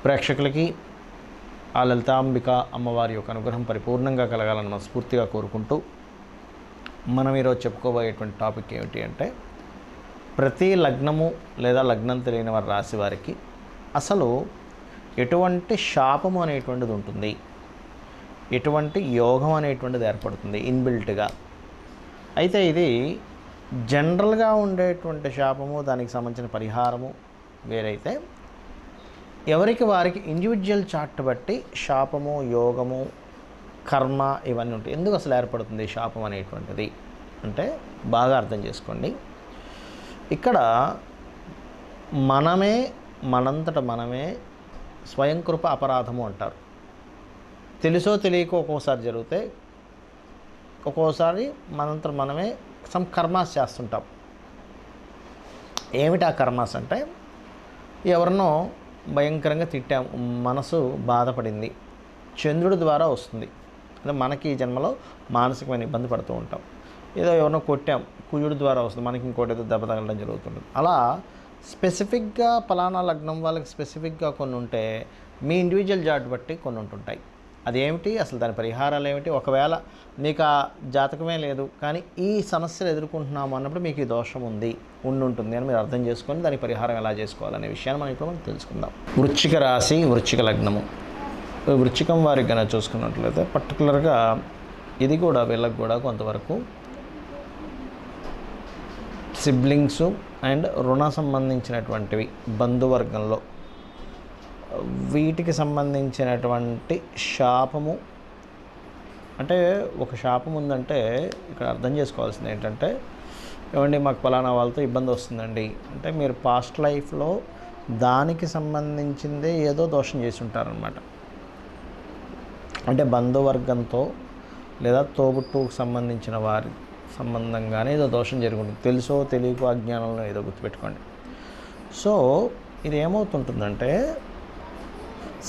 ప్రేక్షకులకి ఆ లలితాంబిక అమ్మవారి యొక్క అనుగ్రహం పరిపూర్ణంగా కలగాలని మనస్ఫూర్తిగా కోరుకుంటూ మనం ఈరోజు చెప్పుకోబోయేటువంటి టాపిక్ ఏమిటి అంటే ప్రతి లగ్నము లేదా లగ్నం తెలియని వారి రాశి వారికి అసలు ఎటువంటి శాపము అనేటువంటిది ఉంటుంది, ఎటువంటి యోగం అనేటువంటిది ఏర్పడుతుంది ఇన్బిల్ట్గా. అయితే ఇది జనరల్గా ఉండేటువంటి శాపము, దానికి సంబంధించిన పరిహారము వేరైతే ఎవరికి వారికి ఇండివిజువల్ చార్ట్ బట్టి శాపము, యోగము, కర్మ ఇవన్నీ ఉంటాయి. ఎందుకు అసలు ఏర్పడుతుంది శాపం అనేటువంటిది అంటే బాగా అర్థం చేసుకోండి. ఇక్కడ మనంతట మనమే స్వయంకృప అపరాధము అంటారు. తెలుసో తెలియకో ఒక్కోసారి జరిగితే, ఒక్కోసారి మనంతట మనమే సమ్ కర్మాస్ చేస్తుంటాం. ఏమిటి ఆ కర్మాస్ అంటే, ఎవరినో భయంకరంగా తిట్టాం, మనసు బాధపడింది, చంద్రుడి ద్వారా వస్తుంది. అంటే మనకి ఈ జన్మలో మానసికమైన ఇబ్బంది పడుతూ ఉంటాం. ఏదో ఎవరినో కొట్టాం, కుజుడి ద్వారా వస్తుంది, మనకి ఇంకోటి ఏదో దెబ్బ తగలడం జరుగుతుంది. అలా స్పెసిఫిక్గా పలానా లగ్నం వాళ్ళకి స్పెసిఫిక్గా కొన్ని ఉంటే, మీ ఇండివిజువల్ చార్ట్ బట్టి కొన్ని ఉంటుంటాయి. అదేమిటి, అసలు దాని పరిహారాలు ఏమిటి? ఒకవేళ మీకు ఆ జాతకమే లేదు కానీ ఈ సమస్యలు ఎదుర్కొంటున్నాము అన్నప్పుడు మీకు ఈ దోషం ఉంటుంది అని మీరు అర్థం చేసుకొని దాని పరిహారం ఎలా చేసుకోవాలనే విషయాన్ని మనం ఇప్పుడు తెలుసుకుందాం. వృశ్చిక రాశి, వృశ్చిక లగ్నము. వృశ్చికం వారికి కనుక చూసుకున్నట్లయితే పర్టికులర్గా ఇది కూడా వీళ్ళకి కూడా కొంతవరకు సిబ్లింగ్స్ అండ్ రుణ సంబంధించినటువంటివి, బంధువర్గంలో వీటికి సంబంధించినటువంటి శాపము. అంటే ఒక శాపం ఉందంటే ఇక్కడ అర్థం చేసుకోవాల్సింది ఏంటంటే, ఏమండి మాకు పలానా వాళ్ళతో ఇబ్బంది వస్తుందండి అంటే మీరు పాస్ట్ లైఫ్లో దానికి సంబంధించిందే ఏదో దోషం చేసి ఉంటారనమాట. అంటే బంధువర్గంతో లేదా తోబుట్టుకు సంబంధించిన వారి సంబంధంగానే ఏదో దోషం జరుగుతుంది, తెలుసో తెలియకో అజ్ఞానంలో ఏదో గుర్తుపెట్టుకోండి. సో ఇది ఏమవుతుంటుందంటే,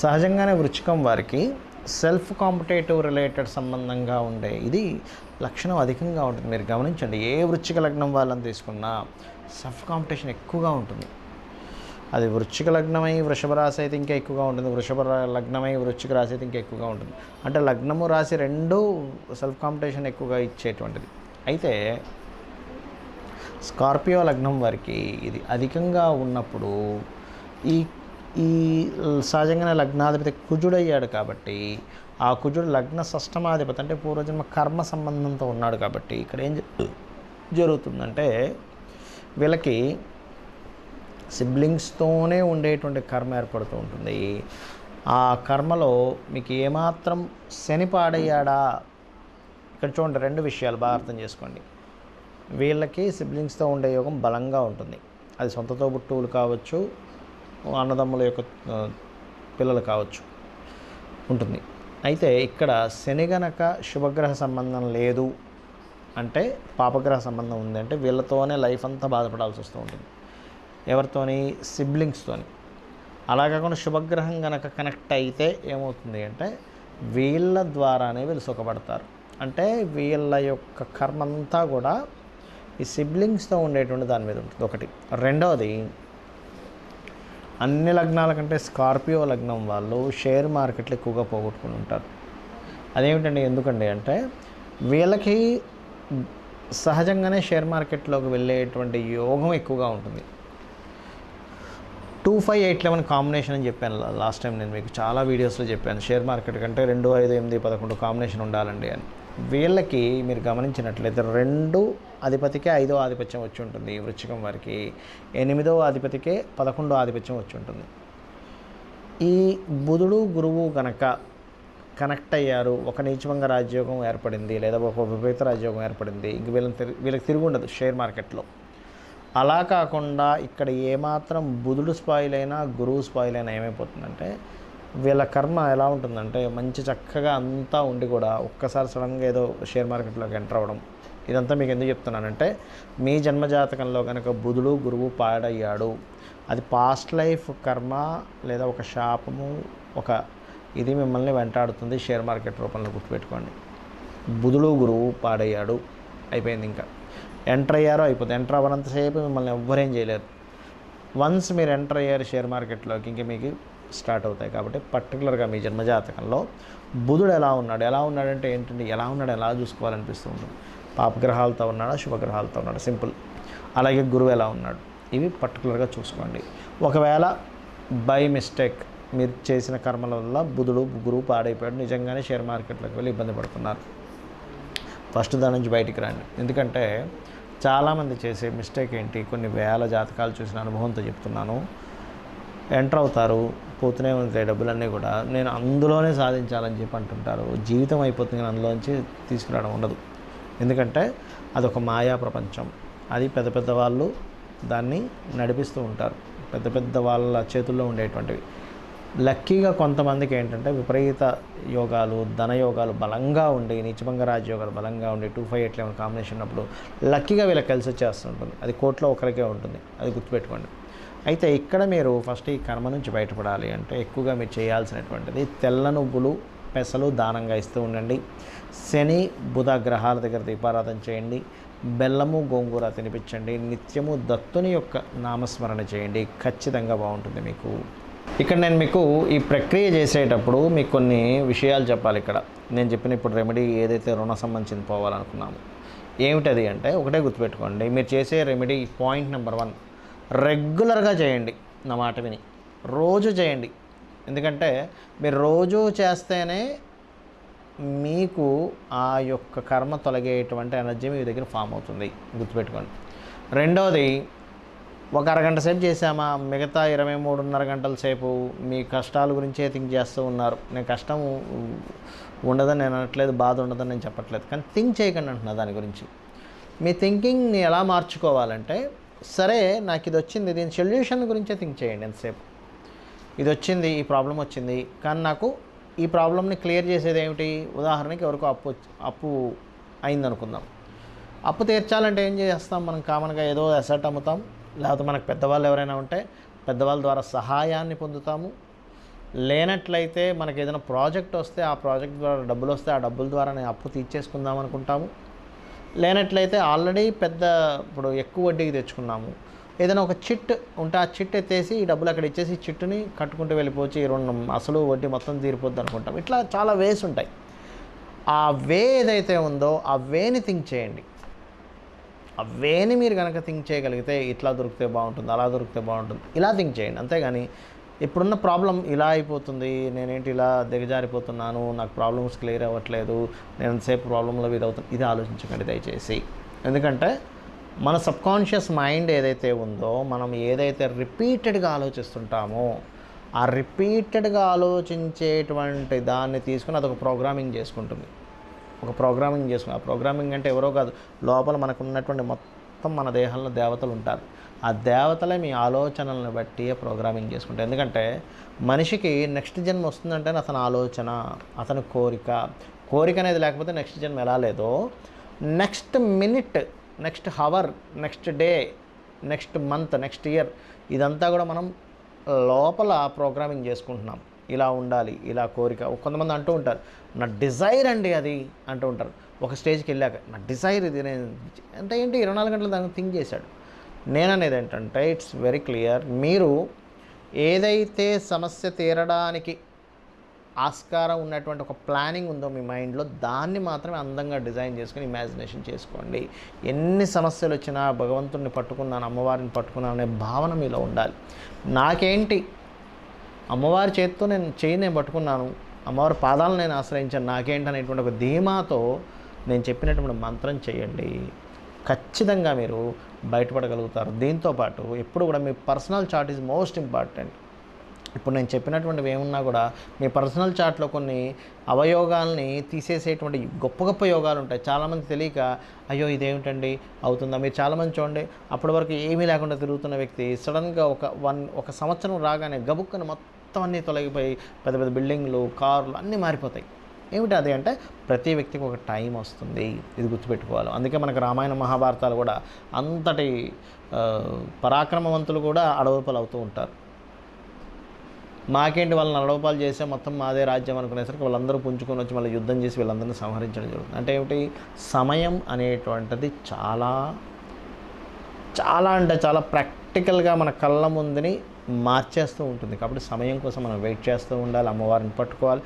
సహజంగానే వృశ్చికం వారికి సెల్ఫ్ కాంపిటేటివ్ రిలేటెడ్ సంబంధంగా ఉండే ఇది లక్షణం అధికంగా ఉంటుంది. మీరు గమనించండి, ఏ వృశ్చిక లగ్నం వాళ్ళని తీసుకున్నా సెల్ఫ్ కాంపిటీషన్ ఎక్కువగా ఉంటుంది. అది వృశ్చిక లగ్నమై వృషభ రాశి అయితే ఇంకా ఎక్కువగా ఉంటుంది, వృషభ లగ్నమై వృశ్చిక రాశి అయితే ఇంకా ఎక్కువగా ఉంటుంది. అంటే లగ్నము రాశి రెండూ సెల్ఫ్ కాంపిటీషన్ ఎక్కువగా ఇచ్చేటువంటిది. అయితే స్కార్పియో లగ్నం వారికి ఇది అధికంగా ఉన్నప్పుడు ఈ సహజంగానే లగ్నాధిపతి కుజుడయ్యాడు కాబట్టి, ఆ కుజుడు లగ్న షష్టమాధిపతి అంటే పూర్వజన్మ కర్మ సంబంధంతో ఉన్నాడు కాబట్టి ఇక్కడ ఏం జరుగుతుందంటే, వీళ్ళకి సిబ్లింగ్స్తోనే ఉండేటువంటి కర్మ ఏర్పడుతూ ఉంటుంది. ఆ కర్మలో మీకు ఏమాత్రం శని పాడయ్యాడా, ఇక్కడ చూడండి రెండు విషయాలు బాగా అర్థం చేసుకోండి. వీళ్ళకి సిబ్లింగ్స్తో ఉండే యోగం బలంగా ఉంటుంది. అది సొంత తోబుట్టువులు కావచ్చు, అన్నదమ్ముల యొక్క పిల్లలు కావచ్చు, ఉంటుంది. అయితే ఇక్కడ శని గనక శుభగ్రహ సంబంధం లేదు అంటే, పాపగ్రహ సంబంధం ఉంది అంటే వీళ్ళతోనే లైఫ్ అంతా బాధపడాల్సి వస్తూ ఉంటుంది. ఎవరితోని? సిబ్లింగ్స్తోని. అలా కాకుండా శుభగ్రహం కనుక కనెక్ట్ అయితే ఏమవుతుంది అంటే, వీళ్ళ ద్వారానే వీళ్ళు సుఖపడతారు. అంటే వీళ్ళ యొక్క కర్మ అంతా కూడా ఈ సిబ్లింగ్స్తో ఉండేటువంటి దాని మీద ఉంటుంది ఒకటి. రెండవది, అన్ని లగ్నాల కంటే స్కార్పియో లగ్నం వాళ్ళు షేర్ మార్కెట్లు ఎక్కువగా పోగొట్టుకుని ఉంటారు. అదేమిటండి, ఎందుకండి అంటే వీళ్ళకి సహజంగానే షేర్ మార్కెట్లోకి వెళ్ళేటువంటి యోగం ఎక్కువగా ఉంటుంది. 2-5-8-11 కాంబినేషన్ అని చెప్పాను లాస్ట్ టైం, నేను మీకు చాలా వీడియోస్లో చెప్పాను. షేర్ మార్కెట్ కంటే 2, 5, 8, 11 కాంబినేషన్ ఉండాలండి అని. వీళ్ళకి మీరు గమనించినట్లయితే 2 అధిపతికే 5వ ఆధిపత్యం వచ్చి ఉంటుంది. వృశ్చికం వారికి 8వ అధిపతికే 11వ ఆధిపత్యం వచ్చి ఉంటుంది. ఈ బుధుడు గురువు కనుక కనెక్ట్ అయ్యారు, ఒక నీచభంగ రాజ్యోగం ఏర్పడింది లేదా ఒక విపరీత రాజ్యోగం ఏర్పడింది, ఇంక వీళ్ళకి తిరిగి ఉండదు షేర్ మార్కెట్లో. అలా కాకుండా ఇక్కడ ఏమాత్రం బుధుడు స్పాయిల్ అయినా గురువు స్పాయిల్ అయినా ఏమైపోతుందంటే, వీళ్ళ కర్మ ఎలా ఉంటుందంటే, మంచి చక్కగా అంతా ఉండి కూడా ఒక్కసారి సడన్గా ఏదో షేర్ మార్కెట్లోకి ఎంటర్ అవ్వడం. ఇదంతా మీకు ఎందుకు చెప్తున్నానంటే, మీ జన్మజాతకంలో కనుక బుధుడు గురువు పాడయ్యాడు, అది పాస్ట్ లైఫ్ కర్మ లేదా ఒక శాపము, ఇది మిమ్మల్ని వెంటాడుతుంది షేర్ మార్కెట్ రూపంలో. గుర్తుపెట్టుకోండి, బుధుడు గురువు పాడయ్యాడు, అయిపోయింది. ఇంకా ఎంటర్ అయ్యారో అయిపోతుంది. ఎంటర్ అవ్వనంతసేపు మిమ్మల్ని ఎవ్వరేం చేయలేరు. వన్స్ మీరు ఎంటర్ అయ్యారు షేర్ మార్కెట్లోకి, ఇంక మీకు స్టార్ట్ అవుతాయి. కాబట్టి పర్టికులర్గా మీ జన్మజాతకంలో బుధుడు ఎలా ఉన్నాడంటే ఏంటంటే ఎలా చూసుకోవాలనిపిస్తూ ఉంటుంది. పాపగ్రహాలతో ఉన్నాడా, శుభగ్రహాలతో ఉన్నాడా, సింపుల్. అలాగే గురువు ఎలా ఉన్నాడు, ఇవి పర్టికులర్గా చూసుకోండి. ఒకవేళ బై మిస్టేక్ మీరు చేసిన కర్మల వల్ల గురువు పాడైపోయాడు, నిజంగానే షేర్ మార్కెట్లోకి వెళ్ళి ఇబ్బంది పడుతున్నారు, ఫస్ట్ దాని నుంచి బయటికి రండి. ఎందుకంటే చాలామంది చేసే మిస్టేక్ ఏంటి, కొన్ని వేల జాతకాలు చూసిన అనుభవంతో చెప్తున్నాను. ఎంటర్ అవుతారు, పోతూనే ఉంటాయి డబ్బులన్నీ కూడా, నేను అందులోనే సాధించాలని చెప్పి అంటుంటారు. జీవితం అయిపోతుంది కానీ అందులోంచి తీసుకురావడం ఉండదు. ఎందుకంటే అదొక మాయా ప్రపంచం. అది పెద్ద పెద్ద వాళ్ళు దాన్ని నడిపిస్తూ ఉంటారు, పెద్ద పెద్ద వాళ్ళ చేతుల్లో ఉండేటువంటివి. లక్కీగా కొంతమందికి ఏంటంటే విపరీత యోగాలు, ధనయోగాలు బలంగా ఉండి, నీచభంగ రాజయోగాలు బలంగా ఉండి 258 కాంబినేషన్ ఉన్నప్పుడు లక్కీగా వీళ్ళకి కలిసి వచ్చేస్తుంటుంది. అది కోట్లో ఒకరికే ఉంటుంది, అది గుర్తుపెట్టుకోండి. అయితే ఇక్కడ మీరు ఫస్ట్ ఈ కర్మ నుంచి బయటపడాలి అంటే ఎక్కువగా మీరు చేయాల్సినటువంటిది తెల్ల నువ్వులు, పెసలు దానంగా ఇస్తూ ఉండండి. శని బుధ గ్రహాల దగ్గర దీపారాధన చేయండి. బెల్లము గోంగూర తినిపించండి. నిత్యము దత్తుని యొక్క నామస్మరణ చేయండి, ఖచ్చితంగా బాగుంటుంది మీకు. ఇక్కడ నేను మీకు ఈ ప్రక్రియ చేసేటప్పుడు మీకు కొన్ని విషయాలు చెప్పాలి. ఇక్కడ నేను చెప్పిన ఇప్పుడు రెమెడీ ఏదైతే రుణ సంబంధించింది పోవాలనుకున్నాము, ఏమిటది అంటే ఒకటే గుర్తుపెట్టుకోండి. మీరు చేసే రెమెడీ పాయింట్ నెంబర్ 1, రెగ్యులర్గా చేయండి. నా మాట విని రోజు చేయండి. ఎందుకంటే మీరు రోజు చేస్తేనే మీకు ఆ యొక్క కర్మ తొలగేటువంటి ఎనర్జీ మీ దగ్గర ఫామ్ అవుతుంది, గుర్తుపెట్టుకోండి. రెండవది, ఒక అరగంట సేపు చేసామా, మిగతా 23.5 గంటల సేపు మీ కష్టాల గురించే థింక్ చేస్తూ ఉన్నారు. నేను కష్టం ఉండదని నేను అనట్లేదు, బాధ ఉండదని నేను చెప్పట్లేదు, కానీ థింక్ చేయకండి అంటున్నా దాని గురించి. మీ థింకింగ్ని ఎలా మార్చుకోవాలంటే, సరే నాకు ఇది వచ్చింది, దీని సొల్యూషన్ గురించే థింక్ చేయండి ఎంతసేపు. ఇది వచ్చింది, ఈ ప్రాబ్లం వచ్చింది, కానీ నాకు ఈ ప్రాబ్లమ్ని క్లియర్ చేసేది ఏమిటి? ఉదాహరణకి ఎవరికో అప్పు అయిందనుకుందాం. అప్పు తీర్చాలంటే ఏం చేస్తాం మనం? కామన్గా ఏదో అసెట్ అమ్ముతాం, లేకపోతే మనకు పెద్దవాళ్ళు ఎవరైనా ఉంటే పెద్దవాళ్ళ ద్వారా సహాయాన్ని పొందుతాము. లేనట్లయితే మనకి ఏదైనా ప్రాజెక్ట్ వస్తే ఆ ప్రాజెక్ట్ ద్వారా డబ్బులు వస్తే ఆ డబ్బుల ద్వారా నేను అప్పు తీర్చేసుకుందాం అనుకుంటాము. లేనట్లయితే ఆల్రెడీ ఇప్పుడు ఎక్కువ వడ్డీకి తెచ్చుకున్నాము, ఏదైనా ఒక చిట్ ఉంటే ఆ చిట్ ఎత్తేసి ఈ డబ్బులు అక్కడ ఇచ్చేసి చిట్టుని కట్టుకుంటూ వెళ్ళిపోవచ్చు, ఈ అసలు వడ్డీ మొత్తం తీరిపోద్ది అనుకుంటాం. ఇట్లా చాలా వేస్ ఉంటాయి. ఆ వే ఏదైతే ఉందో ఆ వేని థింక్ చేయండి. ఆ వేని మీరు కనుక థింక్ చేయగలిగితే ఇట్లా దొరికితే బాగుంటుంది, అలా దొరికితే బాగుంటుంది, ఇలా థింక్ చేయండి. అంతేగాని ఇప్పుడున్న ప్రాబ్లం ఇలా అయిపోతుంది, నేనేంటి ఇలా దిగజారిపోతున్నాను, నాకు ప్రాబ్లమ్స్ క్లియర్ అవ్వట్లేదు, నేను ఎంతసేపు ప్రాబ్లంలో వీరవుతాను, ఇది ఆలోచించకండి దయచేసి. ఎందుకంటే మన సబ్కాన్షియస్ మైండ్ ఏదైతే ఉందో, మనం ఏదైతే రిపీటెడ్గా ఆలోచిస్తుంటామో ఆ రిపీటెడ్గా ఆలోచించేటువంటి దాన్ని తీసుకుని అదొక ప్రోగ్రామింగ్ చేసుకుంటుంది. ఆ ప్రోగ్రామింగ్ అంటే ఎవరో కాదు, లోపల మనకు ఉన్నటువంటి మొత్తం మన దేహంలో దేవతలు ఉంటారు. ఆ దేవతలే మీ ఆలోచనలను బట్టి ప్రోగ్రామింగ్ చేసుకుంటారు. ఎందుకంటే మనిషికి నెక్స్ట్ జన్మ వస్తుందంటే అతని ఆలోచన, అతని కోరిక అనేది లేకపోతే నెక్స్ట్ జన్మ ఎలా లేదో, next minute, next hour, next day, next month, next year, ఇదంతా కూడా మనం లోపల ప్రోగ్రామింగ్ చేసుకుంటున్నాం. ఇలా ఉండాలి, ఇలా కోరిక. కొంతమంది అంటూ ఉంటారు, నా డిజైర్ అండి అది అంటూ ఉంటారు. ఒక స్టేజ్కి వెళ్ళాక నా డిజైర్ ఇది, నేను అంటే ఏంటి 24 గంటలు దాన్ని థింక్ చేశాడు. నేననేది ఏంటంటే ఇట్స్ వెరీ క్లియర్. మీరు ఏదైతే సమస్య తీరడానికి ఆస్కారం ఉన్నటువంటి ఒక ప్లానింగ్ ఉందో మీ మైండ్లో, దాన్ని మాత్రమే అందంగా డిజైన్ చేసుకుని ఇమాజినేషన్ చేసుకోండి. ఎన్ని సమస్యలు వచ్చినా భగవంతుడిని పట్టుకున్నాను, అమ్మవారిని పట్టుకున్నాను అనే భావన మీలో ఉండాలి. నాకేంటి, అమ్మవారి చేతితో నేను పట్టుకున్నాను, అమ్మవారి పాదాలను నేను ఆశ్రయించాను, నాకేంటి అనేటువంటి ఒక ధీమాతో నేను చెప్పినటువంటి మంత్రం చేయండి. ఖచ్చితంగా మీరు బయటపడగలుగుతారు. దీంతోపాటు ఎప్పుడు కూడా మీ personal chart is most important. ఇప్పుడు నేను చెప్పినటువంటివి ఏమున్నా కూడా మీ పర్సనల్ చార్ట్లో కొన్ని అవయోగాల్ని తీసేసేటువంటి గొప్ప గొప్ప యోగాలు ఉంటాయి. చాలామంది తెలియక అయ్యో ఇదేమిటండి అవుతుందా. మీరు చాలామంది చూడండి, అప్పటి వరకు ఏమీ లేకుండా తిరుగుతున్న వ్యక్తి సడన్గా ఒక సంవత్సరం రాగానే గబుక్కని మొత్తం అన్నీ తొలగిపోయి పెద్ద పెద్ద బిల్డింగ్లు, కార్లు అన్నీ మారిపోతాయి. ఏమిటి అది అంటే ప్రతి వ్యక్తికి ఒక టైం వస్తుంది, ఇది గుర్తుపెట్టుకోవాలి. అందుకే మనకు రామాయణ మహాభారతాలు కూడా అంతటి పరాక్రమవంతులు కూడా అడవుపాలు అవుతూ ఉంటారు. మాకేంటి వాళ్ళని అడవుపాలు చేస్తే మొత్తం మాదే రాజ్యం అనుకునేసరికి వాళ్ళందరూ పుంజుకొని వచ్చి మళ్ళీ యుద్ధం చేసి వీళ్ళందరినీ సంహరించడం జరుగుతుంది. అంటే ఏమిటి, సమయం అనేటువంటిది చాలా చాలా అంటే చాలా ప్రాక్టికల్గా మన కళ్ళ ముందుని మార్చేస్తూ ఉంటుంది. కాబట్టి సమయం కోసం మనం వెయిట్ చేస్తూ ఉండాలి, అమ్మవారిని పట్టుకోవాలి.